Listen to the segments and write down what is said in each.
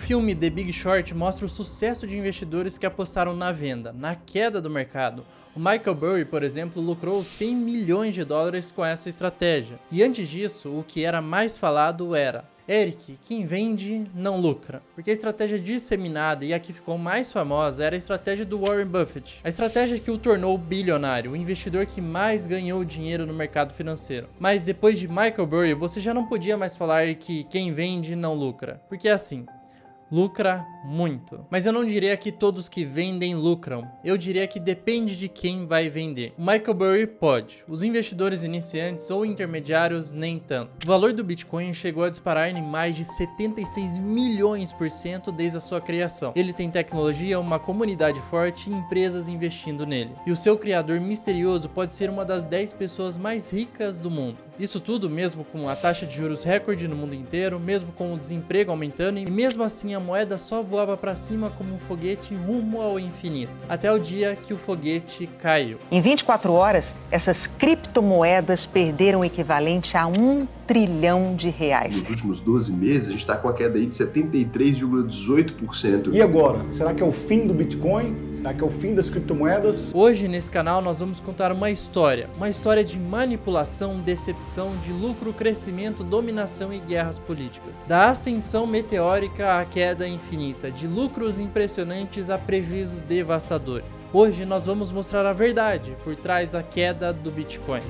filme The Big Short mostra o sucesso de investidores que apostaram na venda, na queda do mercado. O Michael Burry, por exemplo, lucrou 100 milhões de dólares com essa estratégia. E antes disso, o que era mais falado era: Eric, quem vende não lucra. Porque a estratégia disseminada e a que ficou mais famosa era a estratégia do Warren Buffett. A estratégia que o tornou bilionário, o investidor que mais ganhou dinheiro no mercado financeiro. Mas depois de Michael Burry, você já não podia mais falar que quem vende não lucra. Porque é assim: lucra muito. Mas eu não diria que todos que vendem lucram. Eu diria que depende de quem vai vender. O Michael Burry pode. Os investidores iniciantes ou intermediários nem tanto. O valor do Bitcoin chegou a disparar em mais de 76 milhões% desde a sua criação. Ele tem tecnologia, uma comunidade forte e empresas investindo nele. E o seu criador misterioso pode ser uma das 10 pessoas mais ricas do mundo. Isso tudo mesmo com a taxa de juros recorde no mundo inteiro, mesmo com o desemprego aumentando e mesmo assim a moeda só voava para cima como um foguete rumo ao infinito. Até o dia que o foguete caiu. Em 24 horas, essas criptomoedas perderam o equivalente a R$1 trilhão. Nos últimos 12 meses, a gente está com a queda aí de 73,18%. E agora? Será que é o fim do Bitcoin? Será que é o fim das criptomoedas? Hoje, nesse canal, nós vamos contar uma história de manipulação, decepção, de lucro, crescimento, dominação e guerras políticas. Da ascensão meteórica à queda infinita, de lucros impressionantes a prejuízos devastadores. Hoje nós vamos mostrar a verdade por trás da queda do Bitcoin.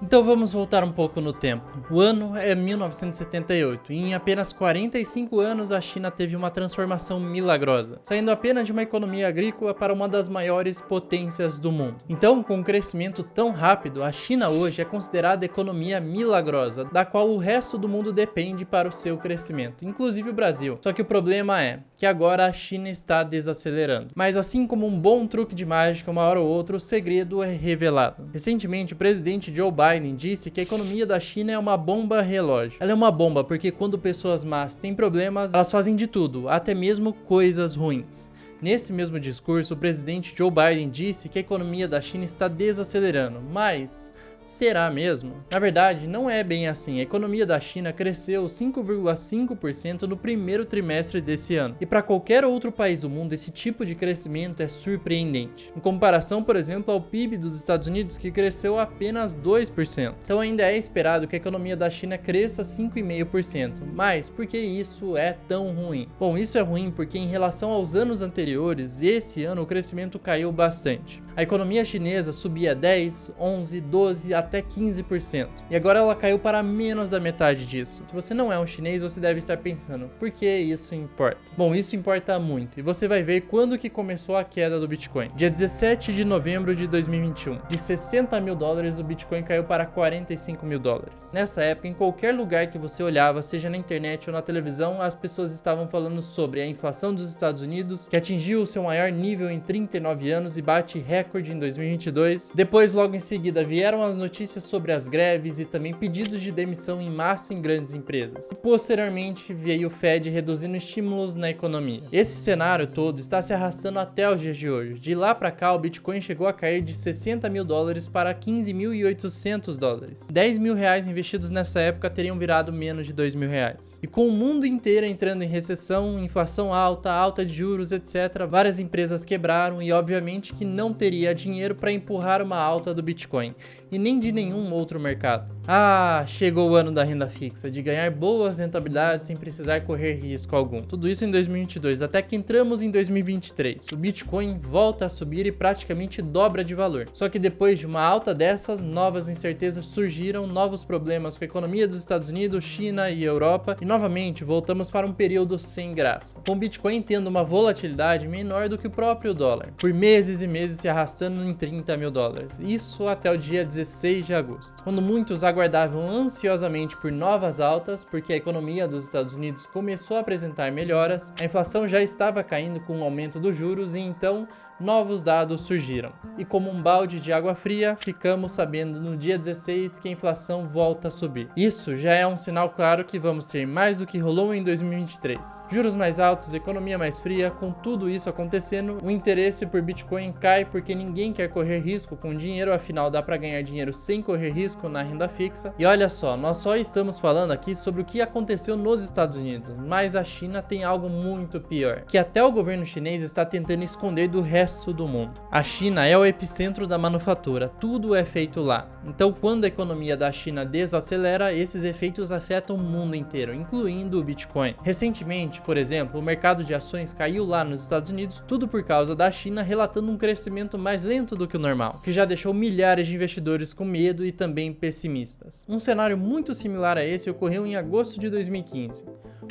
Então vamos voltar um pouco no tempo. O ano é 1978 e em apenas 45 anos a China teve uma transformação milagrosa, saindo apenas de uma economia agrícola para uma das maiores potências do mundo. Então, com um crescimento tão rápido, a China hoje é considerada economia milagrosa, da qual o resto do mundo depende para o seu crescimento, inclusive o Brasil. Só que o problema é que agora a China está desacelerando. Mas assim como um bom truque de mágica, uma hora ou outra o segredo é revelado. Recentemente, o presidente Joe Biden disse que a economia da China é uma bomba relógio. Ela é uma bomba porque quando pessoas más têm problemas, elas fazem de tudo, até mesmo coisas ruins. Nesse mesmo discurso, o presidente Joe Biden disse que a economia da China está desacelerando, mas será mesmo? Na verdade, não é bem assim. A economia da China cresceu 5,5% no primeiro trimestre desse ano. E para qualquer outro país do mundo, esse tipo de crescimento é surpreendente. Em comparação, por exemplo, ao PIB dos Estados Unidos, que cresceu apenas 2%. Então ainda é esperado que a economia da China cresça 5,5%. Mas por que isso é tão ruim? Bom, isso é ruim porque em relação aos anos anteriores, esse ano o crescimento caiu bastante. A economia chinesa subia 10, 11, 12 até 15%. E agora ela caiu para menos da metade disso. Se você não é um chinês, você deve estar pensando: por que isso importa? Bom, isso importa muito. E você vai ver quando que começou a queda do Bitcoin. Dia 17 de novembro de 2021. De 60 mil dólares, o Bitcoin caiu para 45 mil dólares. Nessa época, em qualquer lugar que você olhava, seja na internet ou na televisão, as pessoas estavam falando sobre a inflação dos Estados Unidos, que atingiu o seu maior nível em 39 anos e bate recorde em 2022. Depois, logo em seguida, vieram as notícias sobre as greves e também pedidos de demissão em massa em grandes empresas. E posteriormente veio o Fed reduzindo estímulos na economia. Esse cenário todo está se arrastando até os dias de hoje. De lá para cá, o Bitcoin chegou a cair de 60 mil dólares para 15.800 dólares. 10 mil reais investidos nessa época teriam virado menos de 2 mil reais. E com o mundo inteiro entrando em recessão, inflação alta, alta de juros, etc., várias empresas quebraram e obviamente que não teria dinheiro para empurrar uma alta do Bitcoin. E nem de nenhum outro mercado. Ah, chegou o ano da renda fixa, de ganhar boas rentabilidades sem precisar correr risco algum. Tudo isso em 2022, até que entramos em 2023. O Bitcoin volta a subir e praticamente dobra de valor. Só que depois de uma alta dessas, novas incertezas surgiram, novos problemas com a economia dos Estados Unidos, China e Europa, e novamente voltamos para um período sem graça. Com o Bitcoin tendo uma volatilidade menor do que o próprio dólar, por meses e meses se arrastando em 30 mil dólares. Isso até o dia 16 de agosto, quando muitos aguardavam ansiosamente por novas altas, porque a economia dos Estados Unidos começou a apresentar melhoras, a inflação já estava caindo com o aumento dos juros e então novos dados surgiram. E como um balde de água fria, ficamos sabendo no dia 16 que a inflação volta a subir. Isso já é um sinal claro que vamos ter mais do que rolou em 2023. Juros mais altos, economia mais fria, com tudo isso acontecendo, o interesse por Bitcoin cai porque ninguém quer correr risco com dinheiro, afinal dá para ganhar dinheiro sem correr risco na renda fixa. E olha só, nós só estamos falando aqui sobre o que aconteceu nos Estados Unidos, mas a China tem algo muito pior, que até o governo chinês está tentando esconder do resto do mundo. A China é o epicentro da manufatura, tudo é feito lá. Então quando a economia da China desacelera, esses efeitos afetam o mundo inteiro, incluindo o Bitcoin. Recentemente, por exemplo, o mercado de ações caiu lá nos Estados Unidos, tudo por causa da China relatando um crescimento mais lento do que o normal, que já deixou milhares de investidores com medo e também pessimistas. Um cenário muito similar a esse ocorreu em agosto de 2015,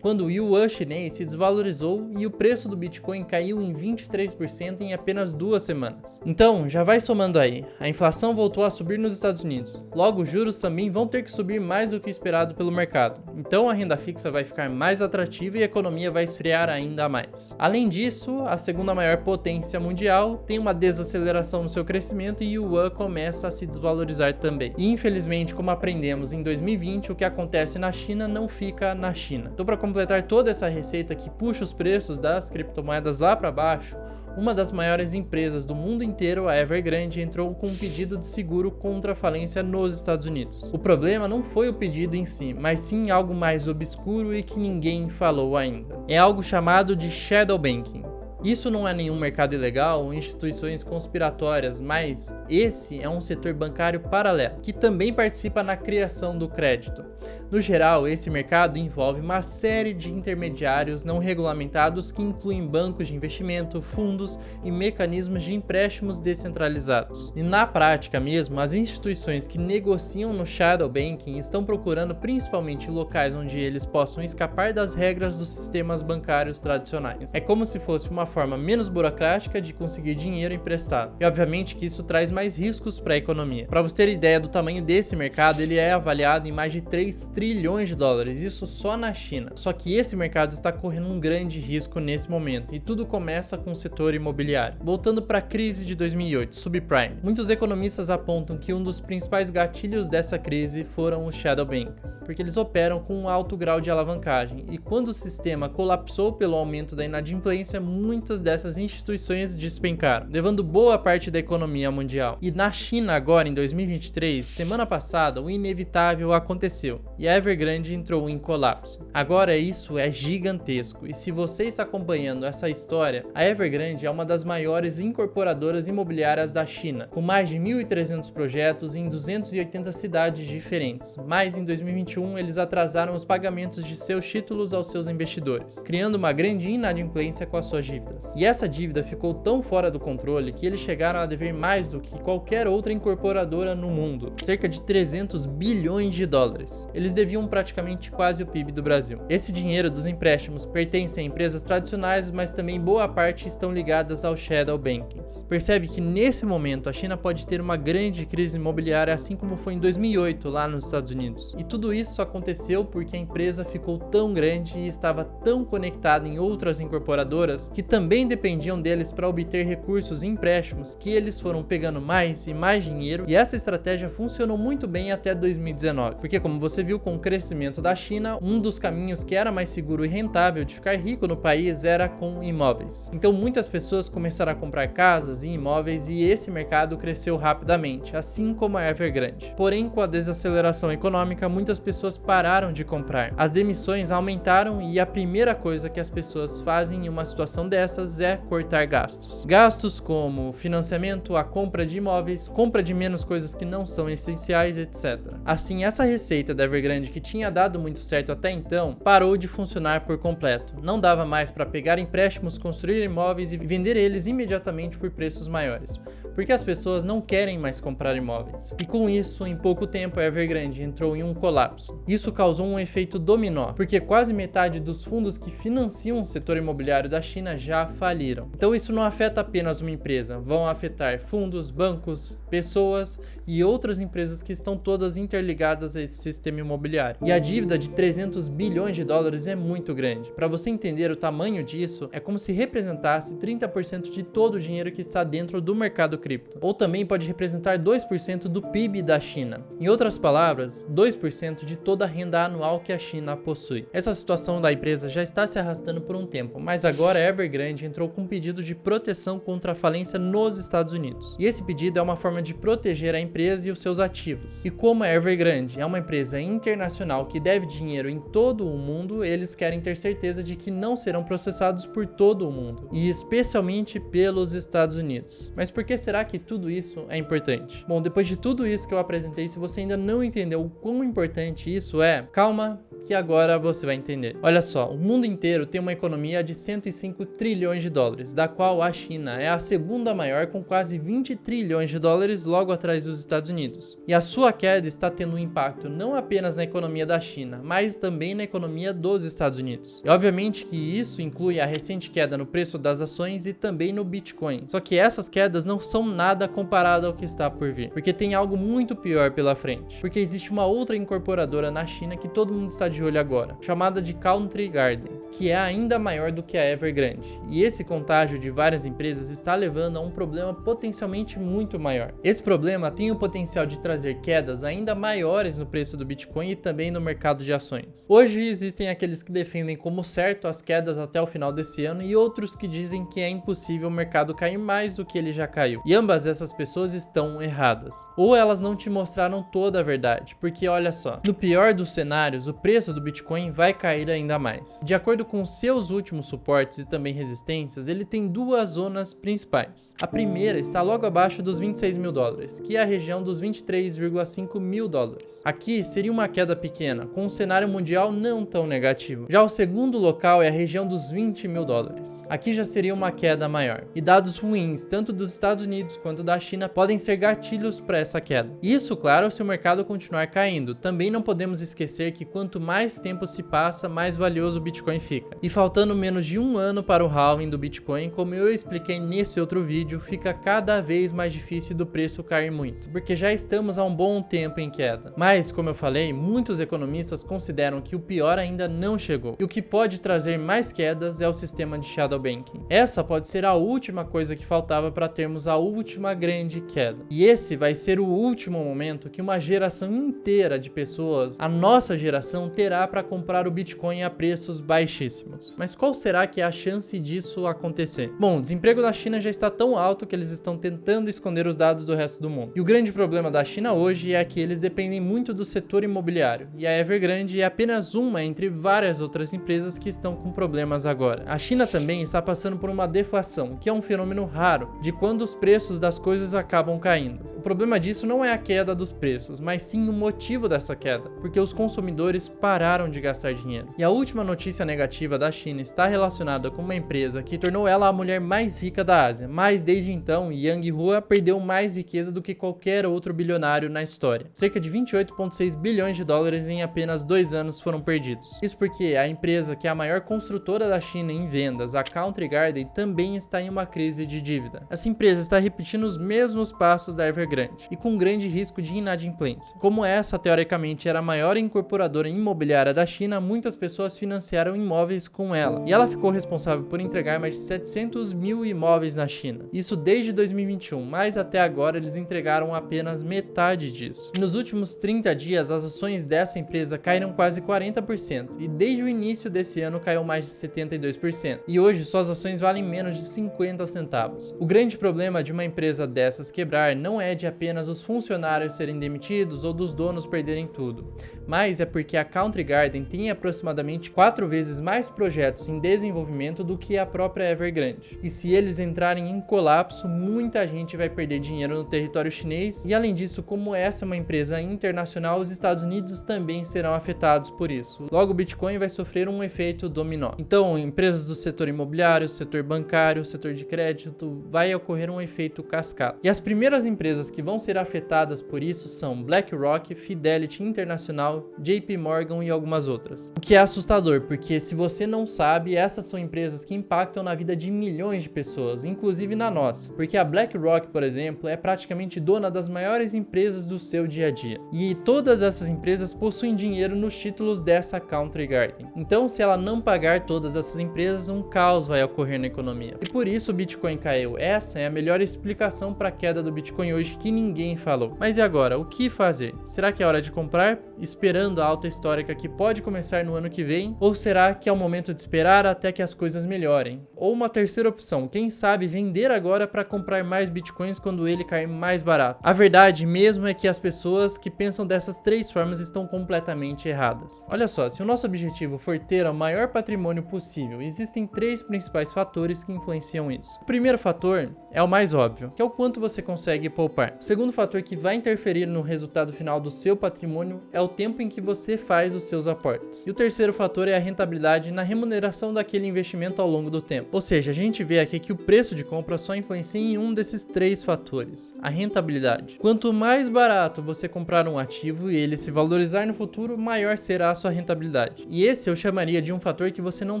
quando o yuan chinês se desvalorizou e o preço do Bitcoin caiu em 23% em apenas 2 semanas. Então, já vai somando aí, a inflação voltou a subir nos Estados Unidos, logo os juros também vão ter que subir mais do que esperado pelo mercado, então a renda fixa vai ficar mais atrativa e a economia vai esfriar ainda mais. Além disso, a segunda maior potência mundial tem uma desaceleração no seu crescimento e o yuan começa a se desvalorizar também. E infelizmente, como aprendemos em 2020, o que acontece na China não fica na China. Então, para completar toda essa receita que puxa os preços das criptomoedas lá para baixo, uma das maiores empresas do mundo inteiro, a Evergrande, entrou com um pedido de seguro contra a falência nos Estados Unidos. O problema não foi o pedido em si, mas sim algo mais obscuro e que ninguém falou ainda. É algo chamado de shadow banking. Isso não é nenhum mercado ilegal ou instituições conspiratórias, mas esse é um setor bancário paralelo, que também participa na criação do crédito. No geral, esse mercado envolve uma série de intermediários não regulamentados que incluem bancos de investimento, fundos e mecanismos de empréstimos descentralizados. E na prática mesmo, as instituições que negociam no shadow banking estão procurando principalmente locais onde eles possam escapar das regras dos sistemas bancários tradicionais. É como se fosse uma forma menos burocrática de conseguir dinheiro emprestado. E obviamente que isso traz mais riscos para a economia. Para você ter ideia do tamanho desse mercado, ele é avaliado em mais de 3 trilhões de dólares, isso só na China. Só que esse mercado está correndo um grande risco nesse momento, e tudo começa com o setor imobiliário. Voltando para a crise de 2008, subprime. Muitos economistas apontam que um dos principais gatilhos dessa crise foram os shadow banks, porque eles operam com um alto grau de alavancagem, e quando o sistema colapsou pelo aumento da inadimplência, muitas dessas instituições despencaram, levando boa parte da economia mundial. E na China agora, em 2023, semana passada, o inevitável aconteceu, e a Evergrande entrou em colapso. Agora isso é gigantesco, e se você está acompanhando essa história, a Evergrande é uma das maiores incorporadoras imobiliárias da China, com mais de 1.300 projetos em 280 cidades diferentes, mas em 2021 eles atrasaram os pagamentos de seus títulos aos seus investidores, criando uma grande inadimplência com as suas dívidas. E essa dívida ficou tão fora do controle que eles chegaram a dever mais do que qualquer outra incorporadora no mundo, cerca de 300 bilhões de dólares. Eles deviam praticamente quase o PIB do Brasil. Esse dinheiro dos empréstimos pertence a empresas tradicionais, mas também boa parte estão ligadas ao shadow bankings. Percebe que nesse momento a China pode ter uma grande crise imobiliária, assim como foi em 2008 lá nos Estados Unidos. E tudo isso aconteceu porque a empresa ficou tão grande e estava tão conectada em outras incorporadoras que também dependiam deles para obter recursos e empréstimos, que eles foram pegando mais e mais dinheiro, e essa estratégia funcionou muito bem até 2019, porque como você viu com o crescimento da China, um dos caminhos que era mais seguro e rentável de ficar rico no país era com imóveis. Então muitas pessoas começaram a comprar casas e imóveis e esse mercado cresceu rapidamente, assim como a Evergrande. Porém, com a desaceleração econômica, muitas pessoas pararam de comprar. As demissões aumentaram e a primeira coisa que as pessoas fazem em uma situação dessas é cortar gastos. Gastos como financiamento, a compra de imóveis, compra de menos coisas que não são essenciais, etc. Assim, essa receita da Evergrande, que tinha dado muito certo até então, parou de funcionar por completo. Não dava mais para pegar empréstimos, construir imóveis e vender eles imediatamente por preços maiores. porque as pessoas não querem mais comprar imóveis. E com isso, em pouco tempo, a Evergrande entrou em um colapso. Isso causou um efeito dominó, porque quase metade dos fundos que financiam o setor imobiliário da China já faliram. Então isso não afeta apenas uma empresa, vão afetar fundos, bancos, pessoas e outras empresas que estão todas interligadas a esse sistema imobiliário. E a dívida de 300 bilhões de dólares é muito grande. Para você entender o tamanho disso, é como se representasse 30% de todo o dinheiro que está dentro do mercado cripto. Ou também pode representar 2% do PIB da China. Em outras palavras, 2% de toda a renda anual que a China possui. Essa situação da empresa já está se arrastando por um tempo, mas agora a Evergrande entrou com um pedido de proteção contra a falência nos Estados Unidos. E esse pedido é uma forma de proteger a empresa e os seus ativos. E como a Evergrande é uma empresa internacional que deve dinheiro em todo o mundo, eles querem ter certeza de que não serão processados por todo o mundo, e especialmente pelos Estados Unidos. Mas por que será que tudo isso é importante? Bom, depois de tudo isso que eu apresentei, se você ainda não entendeu o quão importante isso é, calma que agora você vai entender. Olha só, o mundo inteiro tem uma economia de 105 trilhões de dólares, da qual a China é a segunda maior com quase 20 trilhões de dólares logo atrás dos Estados Unidos. E a sua queda está tendo um impacto não apenas na economia da China, mas também na economia dos Estados Unidos. E obviamente que isso inclui a recente queda no preço das ações e também no Bitcoin. Só que essas quedas não são nada comparado ao que está por vir, porque tem algo muito pior pela frente. Porque existe uma outra incorporadora na China que todo mundo está de olho agora, chamada de Country Garden, que é ainda maior do que a Evergrande. E esse contágio de várias empresas está levando a um problema potencialmente muito maior. Esse problema tem o potencial de trazer quedas ainda maiores no preço do Bitcoin e também no mercado de ações. Hoje existem aqueles que defendem como certo as quedas até o final desse ano e outros que dizem que é impossível o mercado cair mais do que ele já caiu. E ambas essas pessoas estão erradas. Ou elas não te mostraram toda a verdade, porque olha só, no pior dos cenários, o preço do Bitcoin vai cair ainda mais. De acordo com seus últimos suportes e também resistências, ele tem duas zonas principais. A primeira está logo abaixo dos 26 mil dólares, que é a região dos 23,5 mil dólares. Aqui seria uma queda pequena, com um cenário mundial não tão negativo. Já o segundo local é a região dos 20 mil dólares. Aqui já seria uma queda maior. E dados ruins, tanto dos Estados Unidos quanto da China, podem ser gatilhos para essa queda. Isso, claro, se o mercado continuar caindo. Também não podemos esquecer que quanto mais tempo se passa, mais valioso o Bitcoin fica. E faltando menos de um ano para o halving do Bitcoin, como eu expliquei nesse outro vídeo, fica cada vez mais difícil do preço cair muito, porque já estamos há um bom tempo em queda. Mas, como eu falei, muitos economistas consideram que o pior ainda não chegou. E o que pode trazer mais quedas é o sistema de shadow banking. Essa pode ser a última coisa que faltava para termos a última grande queda. E esse vai ser o último momento que uma geração inteira de pessoas, a nossa geração, terá para comprar o Bitcoin a preços baixíssimos. Mas qual será que é a chance disso acontecer? Bom, o desemprego da China já está tão alto que eles estão tentando esconder os dados do resto do mundo. E o grande problema da China hoje é que eles dependem muito do setor imobiliário. E a Evergrande é apenas uma entre várias outras empresas que estão com problemas agora. A China também está passando por uma deflação, que é um fenômeno raro, de quando os preços das coisas acabam caindo. O problema disso não é a queda dos preços, mas sim o motivo dessa queda, porque os consumidores pararam de gastar dinheiro. E a última notícia negativa da China está relacionada com uma empresa que tornou ela a mulher mais rica da Ásia, mas desde então Yang Hua perdeu mais riqueza do que qualquer outro bilionário na história. Cerca de 28,6 bilhões de dólares em apenas 2 anos foram perdidos. Isso porque a empresa que é a maior construtora da China em vendas, a Country Garden, também está em uma crise de dívida. Essa empresa está repetindo os mesmos passos da Evergrande e com grande risco de inadimplência. Como essa teoricamente era a maior incorporadora imobiliária da China, muitas pessoas financiaram imóveis com ela, e ela ficou responsável por entregar mais de 700 mil imóveis na China. Isso desde 2021, mas até agora eles entregaram apenas metade disso. Nos últimos 30 dias, as ações dessa empresa caíram quase 40%, e desde o início desse ano caiu mais de 72%. E hoje suas ações valem menos de 50 centavos. O grande problema de uma empresa dessas quebrar não é de apenas os funcionários serem demitidos ou dos donos perderem tudo, mas é porque a Country Garden tem aproximadamente 4 vezes mais projetos em desenvolvimento do que a própria Evergrande. E se eles entrarem em colapso, muita gente vai perder dinheiro no território chinês, e além disso, como essa é uma empresa internacional, os Estados Unidos também serão afetados por isso. Logo, o Bitcoin vai sofrer um efeito dominó. Então, empresas do setor imobiliário, setor bancário, setor de crédito, vai ocorrer um efeito efeito cascata. E as primeiras empresas que vão ser afetadas por isso são BlackRock, Fidelity International, JP Morgan e algumas outras. O que é assustador, porque se você não sabe, essas são empresas que impactam na vida de milhões de pessoas, inclusive na nossa. Porque a BlackRock, por exemplo, é praticamente dona das maiores empresas do seu dia a dia. E todas essas empresas possuem dinheiro nos títulos dessa Country Garden. Então, se ela não pagar todas essas empresas, um caos vai ocorrer na economia. E por isso o Bitcoin caiu. Essa é a melhor explicação para a queda do Bitcoin hoje que ninguém falou. Mas e agora? O que fazer? Será que é hora de comprar, esperando a alta histórica que pode começar no ano que vem? Ou será que é o momento de esperar até que as coisas melhorem? Ou uma terceira opção, quem sabe vender agora para comprar mais Bitcoins quando ele cair mais barato? A verdade mesmo é que as pessoas que pensam dessas três formas estão completamente erradas. Olha só, se o nosso objetivo for ter o maior patrimônio possível, existem três principais fatores que influenciam isso. O primeiro fator é o mais óbvio, que é o quanto você consegue poupar. O segundo fator que vai interferir no resultado final do seu patrimônio é o tempo em que você faz os seus aportes. E o terceiro fator é a rentabilidade na remuneração daquele investimento ao longo do tempo. Ou seja, a gente vê aqui que o preço de compra só influencia em um desses três fatores, a rentabilidade. Quanto mais barato você comprar um ativo e ele se valorizar no futuro, maior será a sua rentabilidade. E esse eu chamaria de um fator que você não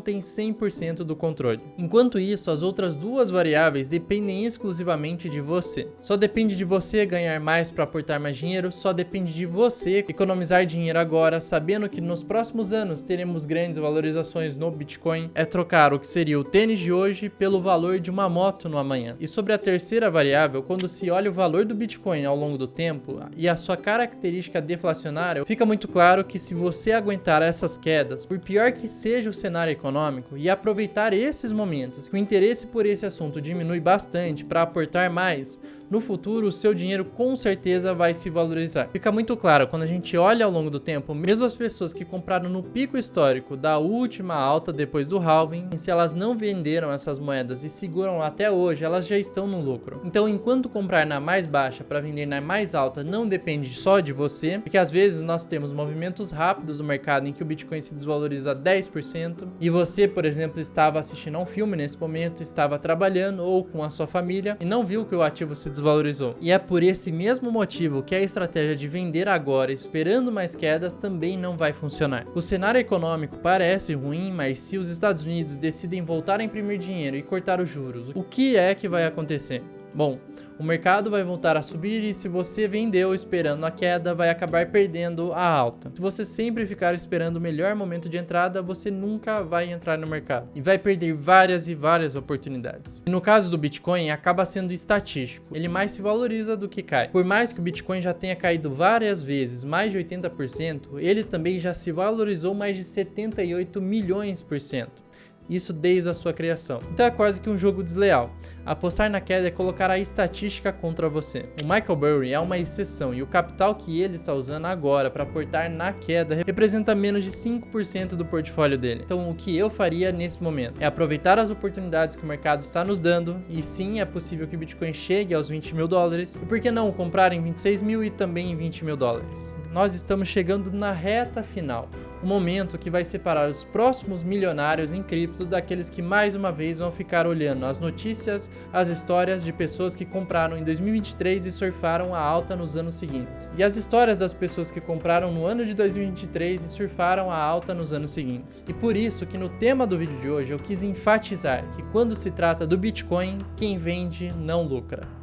tem 100% do controle. Enquanto isso, as outras duas variáveis dependem exclusivamente de você. Só depende de você ganhar mais para aportar mais dinheiro, só depende de você economizar dinheiro agora, sabendo que nos próximos anos teremos grandes valorizações no Bitcoin, é trocar o que seria o tênis de hoje pelo valor de uma moto no amanhã. E sobre a terceira variável, quando se olha o valor do Bitcoin ao longo do tempo e a sua característica deflacionária, fica muito claro que se você aguentar essas quedas, por pior que seja o cenário econômico, e aproveitar esses momentos que o interesse por esse assunto diminui bastante para aportar mais, no futuro o seu dinheiro com certeza vai se valorizar. Fica muito claro, quando a gente olha ao longo do tempo, mesmo as pessoas que compraram no pico histórico da última alta depois do halving, se elas não venderam essas moedas e seguram até hoje, elas já estão no lucro. Então, enquanto comprar na mais baixa para vender na mais alta não depende só de você, porque às vezes nós temos movimentos rápidos no mercado em que o Bitcoin se desvaloriza 10% e você, por exemplo, estava assistindo a um filme nesse momento, estava trabalhando ou com a sua família e não viu que o ativo se desvalorizou. E é por esse mesmo motivo que a estratégia de vender agora esperando mais quedas também não vai funcionar. O cenário econômico parece ruim, mas se os Estados Unidos decidem voltar a imprimir dinheiro e cortar os juros, o que é que vai acontecer? Bom, o mercado vai voltar a subir e se você vendeu esperando a queda, vai acabar perdendo a alta. Se você sempre ficar esperando o melhor momento de entrada, você nunca vai entrar no mercado e vai perder várias e várias oportunidades. E no caso do Bitcoin, acaba sendo estatístico. Ele mais se valoriza do que cai. Por mais que o Bitcoin já tenha caído várias vezes, mais de 80%, ele também já se valorizou mais de 78 milhões por cento. Isso desde a sua criação. Então é quase que um jogo desleal. Apostar na queda é colocar a estatística contra você. O Michael Burry é uma exceção e o capital que ele está usando agora para aportar na queda representa menos de 5% do portfólio dele. Então o que eu faria nesse momento é aproveitar as oportunidades que o mercado está nos dando, e sim, é possível que o Bitcoin chegue aos 20 mil dólares, e por que não comprar em 26 mil e também em 20 mil dólares. Nós estamos chegando na reta final. O momento que vai separar os próximos milionários em cripto daqueles que mais uma vez vão ficar olhando as notícias, as histórias de pessoas que compraram em 2023 e surfaram a alta nos anos seguintes. E as histórias das pessoas que compraram no ano de 2023 e surfaram a alta nos anos seguintes. E por isso que no tema do vídeo de hoje eu quis enfatizar que quando se trata do Bitcoin, quem vende não lucra.